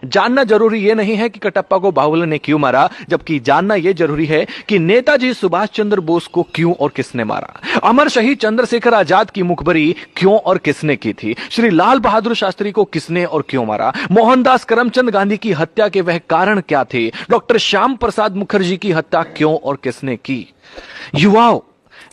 जानना जरूरी यह नहीं है कि कटप्पा को बाहुबली ने क्यों मारा, जबकि जानना यह जरूरी है कि नेताजी सुभाष चंद्र बोस को क्यों और किसने मारा। अमर शहीद चंद्रशेखर आजाद की मुखबरी क्यों और किसने की थी। श्री लाल बहादुर शास्त्री को किसने और क्यों मारा। मोहनदास करमचंद गांधी की हत्या के वह कारण क्या थे। डॉक्टर श्याम प्रसाद मुखर्जी की हत्या क्यों और किसने की। युवाओं,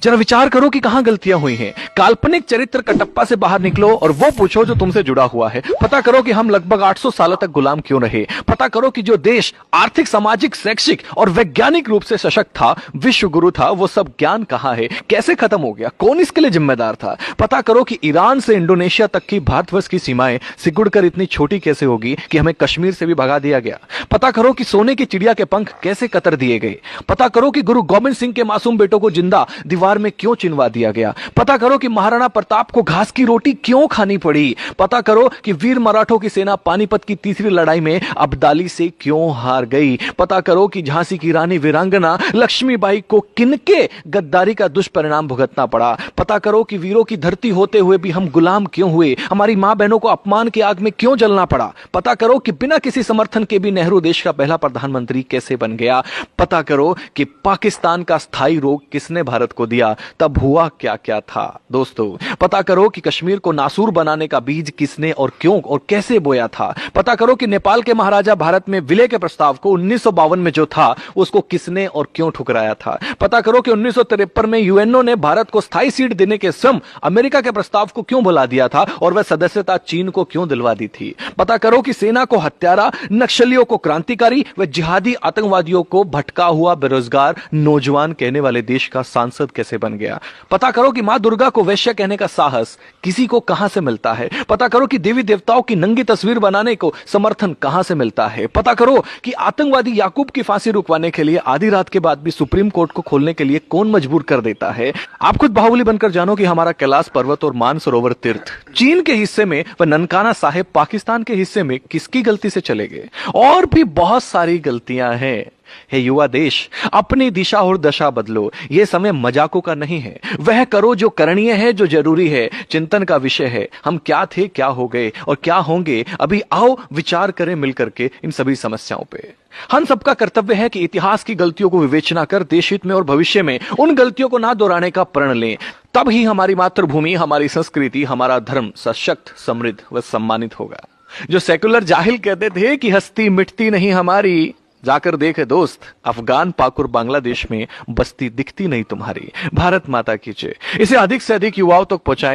जरा विचार करो कि कहां गलतियां हुई हैं। काल्पनिक चरित्र कटप्पा से बाहर निकलो और वो पूछो जो तुमसे जुड़ा हुआ है। पता करो कि हम लगभग 800 सालों तक गुलाम क्यों रहे। पता करो कि जो देश आर्थिक, सामाजिक, शैक्षिक और वैज्ञानिक रूप से सशक्त था, विश्व गुरु था, वो सब ज्ञान कहां है, कैसे खत्म हो गया, कौन इसके लिए जिम्मेदार था। पता करो कि ईरान से इंडोनेशिया तक की भारतवर्ष की सीमाएं सिकुड़कर इतनी छोटी कैसे होगी कि हमें कश्मीर से भी भगा दिया गया। पता करो कि सोने की चिड़िया के पंख कैसे कतर दिए गए। पता करो कि गुरु गोविंद सिंह के मासूम बेटों को जिंदा दीवार में क्यों चिनवा दिया गया। पता करो कि महाराणा प्रताप को घास की रोटी क्यों खानी पड़ी। पता करो कि वीर मराठों की सेना पानीपत की तीसरी लड़ाई में अब्दाली से क्यों हार गई। पता करो कि झांसी की रानी वीरांगना लक्ष्मीबाई को किनके गद्दारी का दुष्परिणाम भुगतना पड़ा। पता करो कि वीरों की धरती होते हुए भी हम गुलाम क्यों हुए, हमारी मां बहनों को अपमान की आग में क्यों जलना पड़ा। पता करो कि बिना किसी समर्थन के भी नेहरू देश का पहला प्रधानमंत्री कैसे बन गया। पता करो कि पाकिस्तान का स्थायी रोग किसने भारत को दिया, तब हुआ क्या क्या था। दोस्तों, पता करो कि कश्मीर को नासूर बनाने का बीज किसने और क्यों और कैसे बोया था। पता करो कि नेपाल के महाराजा भारत में विलय के प्रस्ताव को 1952 में जो था उसको किसने और क्यों ठुकराया था। पता करो कि 1953 में यूएनओ ने भारत को स्थायी सीट देने के स्वयं अमेरिका के प्रस्ताव को क्यों भुला दिया था और वह सदस्यता चीन को क्यों दिलवा दी थी। पता करो कि सेना को हत्यारा, नक्सलियों को क्रांतिकारी व जिहादी आतंकवादियों को भटका हुआ बेरोजगार नौजवान कहने वाले देश का सांसद कैसे बन गया। पता करो कि मां दुर्गा को वैश्य कहने का साहस किसी को कहां से मिलता है। पता करो कि देवी देवताओं की नंगी तस्वीर बनाने को समर्थन कहां से मिलता है। पता करो कि आतंकवादी याकूब की फांसी रुकवाने के लिए आधी रात के बाद भी सुप्रीम कोर्ट को खोलने के लिए कौन मजबूर कर देता है। आप खुद बाहुबली बनकर जानो कि हमारा कैलाश पर्वत और मानसरोवर तीर्थ चीन के हिस्से में व ननकाना साहेब पाकिस्तान के हिस्से में किसकी गलती से चले गए। और भी बहुत सारी गलतियां हैं। हे युवा देश, अपनी दिशा और दशा बदलो। यह समय मजाकों का नहीं है। वह करो जो करणीय है, जो जरूरी है, चिंतन का विषय है। हम क्या थे, क्या हो गए और क्या होंगे। अभी आओ विचार करें मिलकर के इन सभी समस्याओं पे। हम सबका कर्तव्य है कि इतिहास की गलतियों को विवेचना कर देश हित में और भविष्य में उन गलतियों को ना दोहराने का प्रण लें। तब ही हमारी मातृभूमि, हमारी संस्कृति, हमारा धर्म सशक्त, समृद्ध व सम्मानित होगा। जो सेकुलर जाहिल कहते थे कि हस्ती मिटती नहीं हमारी, जाकर देखे दोस्त, अफगान, पाकुर, बांग्लादेश में बस्ती दिखती नहीं तुम्हारी। भारत माता की जय। इसे अधिक से अधिक युवाओं तक पहुंचाएं।